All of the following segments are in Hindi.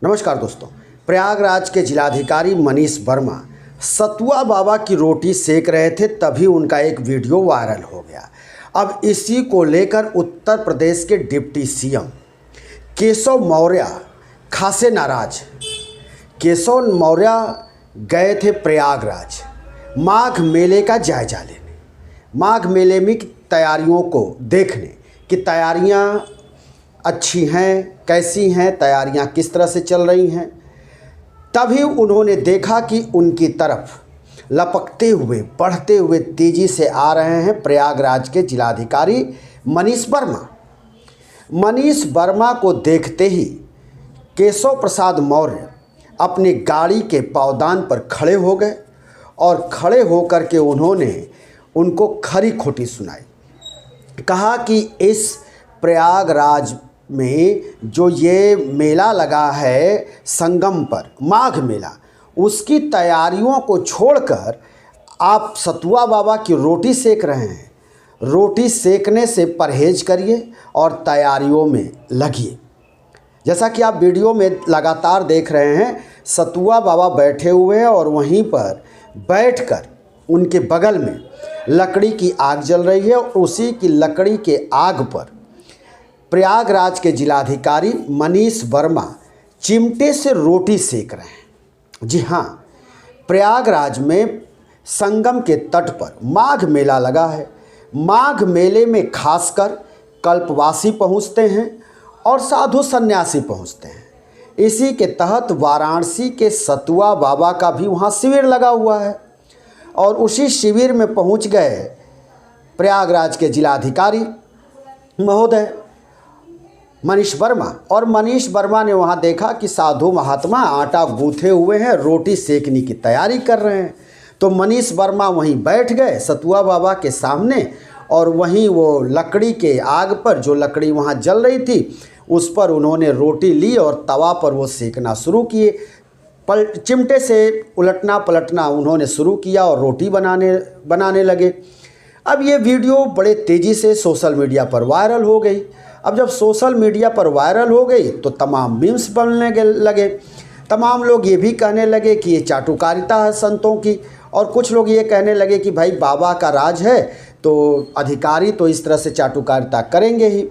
नमस्कार दोस्तों, प्रयागराज के जिलाधिकारी मनीष वर्मा सतुआ बाबा की रोटी सेक रहे थे, तभी उनका एक वीडियो वायरल हो गया। अब इसी को लेकर उत्तर प्रदेश के डिप्टी सीएम केशव मौर्य खासे नाराज। केशव मौर्य गए थे प्रयागराज माघ मेले का जायजा लेने, माघ मेले में तैयारियों को देखने कि तैयारियां अच्छी हैं, कैसी हैं, तैयारियां किस तरह से चल रही हैं। तभी उन्होंने देखा कि उनकी तरफ लपकते हुए, बढ़ते हुए तेज़ी से आ रहे हैं प्रयागराज के जिलाधिकारी मनीष वर्मा। मनीष वर्मा को देखते ही केशव प्रसाद मौर्य अपनी गाड़ी के पावदान पर खड़े हो गए और खड़े होकर के उन्होंने उनको खरी खोटी सुनाई। कहा कि इस प्रयागराज में जो ये मेला लगा है संगम पर, माघ मेला, उसकी तैयारियों को छोड़कर आप सतुआ बाबा की रोटी सेक रहे हैं। रोटी सेकने से परहेज करिए और तैयारियों में लगिए। जैसा कि आप वीडियो में लगातार देख रहे हैं, सतुआ बाबा बैठे हुए हैं और वहीं पर बैठकर उनके बगल में लकड़ी की आग जल रही है और उसी की लकड़ी के आग पर प्रयागराज के जिलाधिकारी मनीष वर्मा चिमटे से रोटी सेक रहे हैं। जी हाँ, प्रयागराज में संगम के तट पर माघ मेला लगा है। माघ मेले में खासकर कल्पवासी पहुंचते हैं और साधु सन्यासी पहुंचते हैं। इसी के तहत वाराणसी के सतुआ बाबा का भी वहां शिविर लगा हुआ है और उसी शिविर में पहुंच गए प्रयागराज के जिलाधिकारी महोदय मनीष वर्मा। और मनीष वर्मा ने वहां देखा कि साधु महात्मा आटा गूंथे हुए हैं, रोटी सेकने की तैयारी कर रहे हैं। तो मनीष वर्मा वहीं बैठ गए सतुआ बाबा के सामने और वहीं वो लकड़ी के आग पर, जो लकड़ी वहां जल रही थी, उस पर उन्होंने रोटी ली और तवा पर वो सेकना शुरू किए। चिमटे से उलटना पलटना उन्होंने शुरू किया और रोटी बनाने लगे। अब ये वीडियो बड़े तेज़ी से सोशल मीडिया पर वायरल हो गई। अब जब सोशल मीडिया पर वायरल हो गई तो तमाम मीम्स बनने लगे। तमाम लोग ये भी कहने लगे कि ये चाटुकारिता है संतों की, और कुछ लोग ये कहने लगे कि भाई बाबा का राज है तो अधिकारी तो इस तरह से चाटुकारिता करेंगे ही।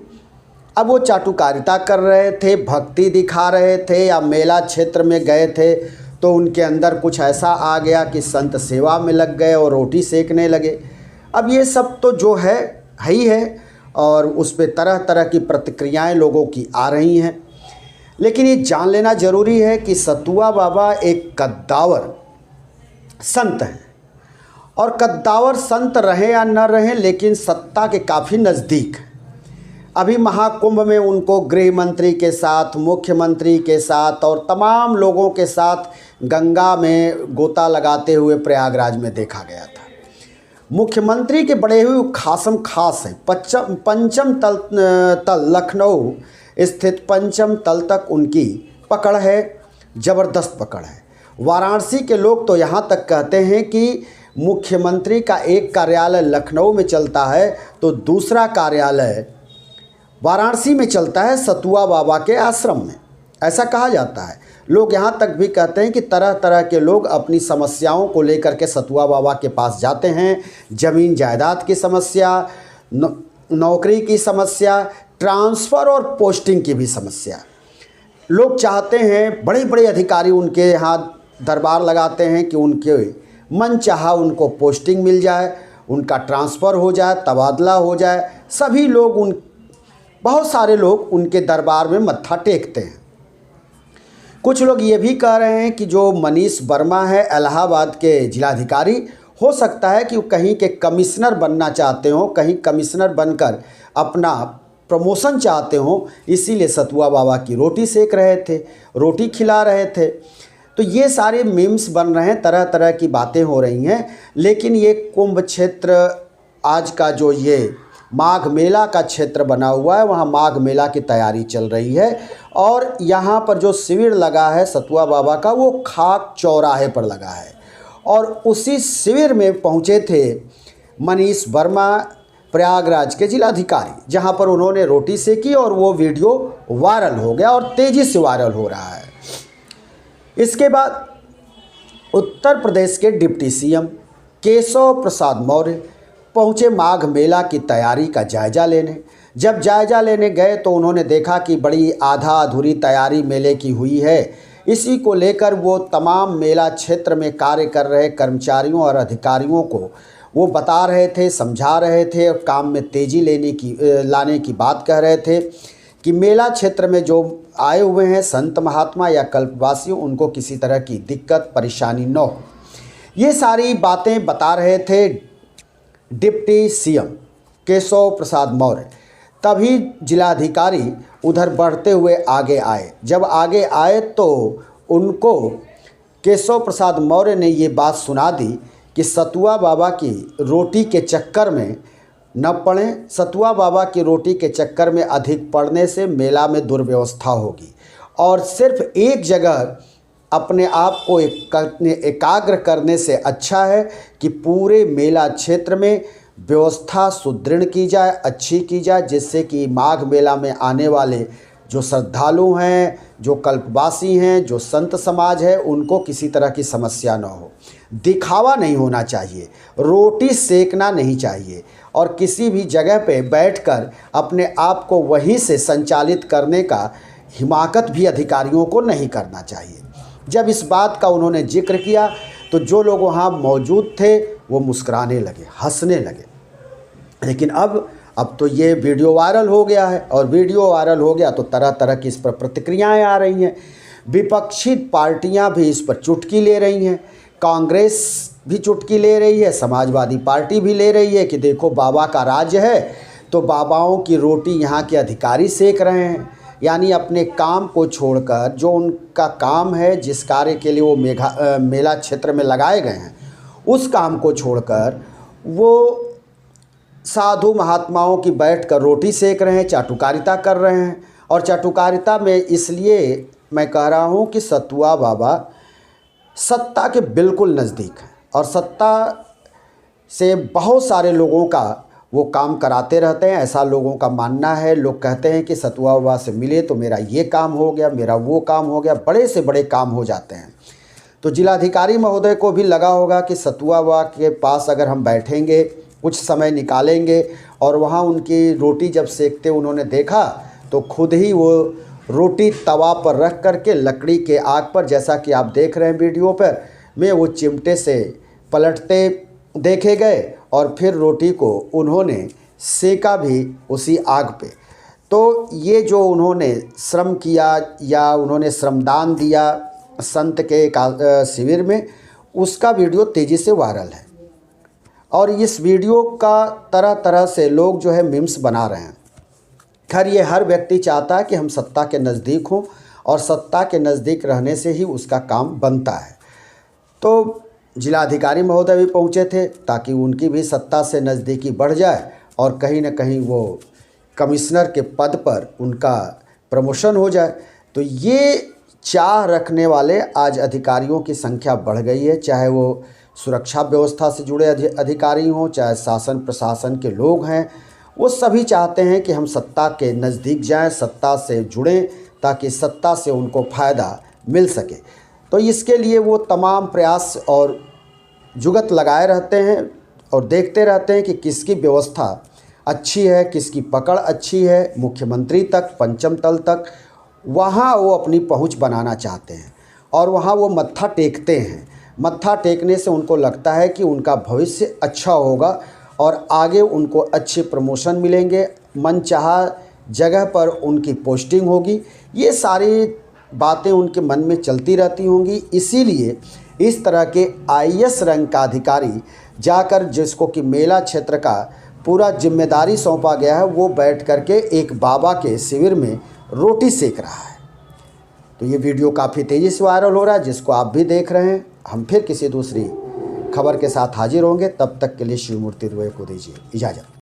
अब वो चाटुकारिता कर रहे थे, भक्ति दिखा रहे थे या मेला क्षेत्र में गए थे तो उनके अंदर कुछ ऐसा आ गया कि संत सेवा में लग गए और रोटी सेकने लगे। अब ये सब तो जो है ही है और उस पर तरह तरह की प्रतिक्रियाएं लोगों की आ रही हैं। लेकिन ये जान लेना ज़रूरी है कि सतुआ बाबा एक कद्दावर संत हैं और कद्दावर संत रहे या न रहे, लेकिन सत्ता के काफ़ी नज़दीक हैं। अभी महाकुंभ में उनको गृह मंत्री के साथ, मुख्यमंत्री के साथ और तमाम लोगों के साथ गंगा में गोता लगाते हुए प्रयागराज में देखा गया था। मुख्यमंत्री के बड़े हुए खासम खास है। पंचम तल लखनऊ स्थित पंचम तल तक उनकी पकड़ है, ज़बरदस्त पकड़ है। वाराणसी के लोग तो यहाँ तक कहते हैं कि मुख्यमंत्री का एक कार्यालय लखनऊ में चलता है तो दूसरा कार्यालय वाराणसी में चलता है सतुआ बाबा के आश्रम में, ऐसा कहा जाता है। लोग यहाँ तक भी कहते हैं कि तरह तरह के लोग अपनी समस्याओं को लेकर के सतुआ बाबा के पास जाते हैं। ज़मीन जायदाद की समस्या, नौकरी की समस्या, ट्रांसफ़र और पोस्टिंग की भी समस्या। लोग चाहते हैं, बड़े बड़े अधिकारी उनके यहाँ दरबार लगाते हैं कि उनके मन चाहा उनको पोस्टिंग मिल जाए, उनका ट्रांसफ़र हो जाए, तबादला हो जाए। सभी लोग बहुत सारे लोग उनके दरबार में मत्था टेकते हैं। कुछ लोग ये भी कह रहे हैं कि जो मनीष वर्मा है इलाहाबाद के जिलाधिकारी, हो सकता है कि वो कहीं के कमिश्नर बनना चाहते हो, कहीं कमिश्नर बनकर अपना प्रमोशन चाहते हो, इसीलिए सतुआ बाबा की रोटी सेक रहे थे, रोटी खिला रहे थे। तो ये सारे मीम्स बन रहे हैं, तरह तरह की बातें हो रही हैं। लेकिन ये कुंभ क्षेत्र, आज का जो ये माघ मेला का क्षेत्र बना हुआ है, वहाँ माघ मेला की तैयारी चल रही है और यहाँ पर जो शिविर लगा है सतुआ बाबा का, वो खाक चौराहे पर लगा है और उसी शिविर में पहुँचे थे मनीष वर्मा प्रयागराज के जिलाधिकारी, जहां पर उन्होंने रोटी सेकी और वो वीडियो वायरल हो गया और तेज़ी से वायरल हो रहा है। इसके बाद उत्तर प्रदेश के डिप्टी सीएम केशव प्रसाद मौर्य पहुंचे माघ मेला की तैयारी का जायजा लेने। जब जायजा लेने गए तो उन्होंने देखा कि बड़ी आधा अधूरी तैयारी मेले की हुई है। इसी को लेकर वो तमाम मेला क्षेत्र में कार्य कर रहे कर्मचारियों और अधिकारियों को वो बता रहे थे, समझा रहे थे और काम में तेज़ी लाने की बात कह रहे थे कि मेला क्षेत्र में जो आए हुए हैं संत महात्मा या कल्पवासी, उनको किसी तरह की दिक्कत परेशानी न हो। ये सारी बातें बता रहे थे डिप्टी सीएम केशव प्रसाद मौर्य। तभी जिलाधिकारी उधर बढ़ते हुए आगे आए। जब आगे आए तो उनको केशव प्रसाद मौर्य ने ये बात सुना दी कि सतुआ बाबा की रोटी के चक्कर में न पड़ें। सतुआ बाबा की रोटी के चक्कर में अधिक पड़ने से मेला में दुर्व्यवस्था होगी और सिर्फ एक जगह अपने आप को एकाग्र करने से अच्छा है कि पूरे मेला क्षेत्र में व्यवस्था सुदृढ़ की जाए, अच्छी की जाए, जिससे कि माघ मेला में आने वाले जो श्रद्धालु हैं, जो कल्पवासी हैं, जो संत समाज है, उनको किसी तरह की समस्या न हो। दिखावा नहीं होना चाहिए, रोटी सेकना नहीं चाहिए और किसी भी जगह पे बैठकर अपने आप को वहीं से संचालित करने का हिमाकत भी अधिकारियों को नहीं करना चाहिए। जब इस बात का उन्होंने जिक्र किया तो जो लोग वहाँ मौजूद थे वो मुस्कुराने लगे, हंसने लगे। लेकिन अब तो ये वीडियो वायरल हो गया है और वीडियो वायरल हो गया तो तरह तरह की इस पर प्रतिक्रियाएं आ रही हैं। विपक्षी पार्टियां भी इस पर चुटकी ले रही हैं, कांग्रेस भी चुटकी ले रही है, समाजवादी पार्टी भी ले रही है कि देखो बाबा का राज्य है तो बाबाओं की रोटी यहाँ के अधिकारी सेक रहे हैं। यानी अपने काम को छोड़कर, जो उनका काम है, जिस कार्य के लिए वो मेला क्षेत्र में लगाए गए हैं, उस काम को छोड़कर वो साधु महात्माओं की बैठकर रोटी सेक रहे हैं, चाटुकारिता कर रहे हैं। और चाटुकारिता में इसलिए मैं कह रहा हूँ कि सतुआ बाबा सत्ता के बिल्कुल नज़दीक हैं और सत्ता से बहुत सारे लोगों का वो काम कराते रहते हैं, ऐसा लोगों का मानना है। लोग कहते हैं कि सतुआ बाबा से मिले तो मेरा ये काम हो गया, मेरा वो काम हो गया, बड़े से बड़े काम हो जाते हैं। तो जिलाधिकारी महोदय को भी लगा होगा कि सतुआ बाबा के पास अगर हम बैठेंगे, कुछ समय निकालेंगे और वहाँ उनकी रोटी जब सेकते उन्होंने देखा तो खुद ही वो रोटी तवा पर रख करके लकड़ी के आग पर, जैसा कि आप देख रहे हैं वीडियो पर, में वो चिमटे से पलटते देखे गए और फिर रोटी को उन्होंने सेका भी उसी आग पे। तो ये जो उन्होंने श्रम किया या उन्होंने श्रमदान दिया संत के शिविर में, उसका वीडियो तेज़ी से वायरल है और इस वीडियो का तरह तरह से लोग जो है मीम्स बना रहे हैं। खैर, ये हर व्यक्ति चाहता है कि हम सत्ता के नज़दीक हों और सत्ता के नज़दीक रहने से ही उसका काम बनता है। तो जिलाधिकारी महोदय भी पहुँचे थे ताकि उनकी भी सत्ता से नज़दीकी बढ़ जाए और कहीं ना कहीं वो कमिश्नर के पद पर उनका प्रमोशन हो जाए। तो ये चाह रखने वाले आज अधिकारियों की संख्या बढ़ गई है, चाहे वो सुरक्षा व्यवस्था से जुड़े अधिकारी हों, चाहे शासन प्रशासन के लोग हैं। वो सभी चाहते हैं कि हम सत्ता के नज़दीक जाएं, सत्ता से जुड़ें ताकि सत्ता से उनको फ़ायदा मिल सके। तो इसके लिए वो तमाम प्रयास और जुगत लगाए रहते हैं और देखते रहते हैं कि किसकी व्यवस्था अच्छी है, किसकी पकड़ अच्छी है, मुख्यमंत्री तक, पंचम तल तक, वहाँ वो अपनी पहुँच बनाना चाहते हैं और वहाँ वो मत्था टेकते हैं। मत्था टेकने से उनको लगता है कि उनका भविष्य अच्छा होगा और आगे उनको अच्छे प्रमोशन मिलेंगे, मनचाहा जगह पर उनकी पोस्टिंग होगी। ये सारी बातें उनके मन में चलती रहती होंगी। इसीलिए इस तरह के आईएएस रैंक का अधिकारी जाकर, जिसको कि मेला क्षेत्र का पूरा जिम्मेदारी सौंपा गया है, वो बैठ करके एक बाबा के शिविर में रोटी सेक रहा है। तो ये वीडियो काफ़ी तेज़ी से वायरल हो रहा है, जिसको आप भी देख रहे हैं। हम फिर किसी दूसरी खबर के साथ हाजिर होंगे, तब तक के लिए शिवमूर्ति दुबे को दीजिए इजाज़त।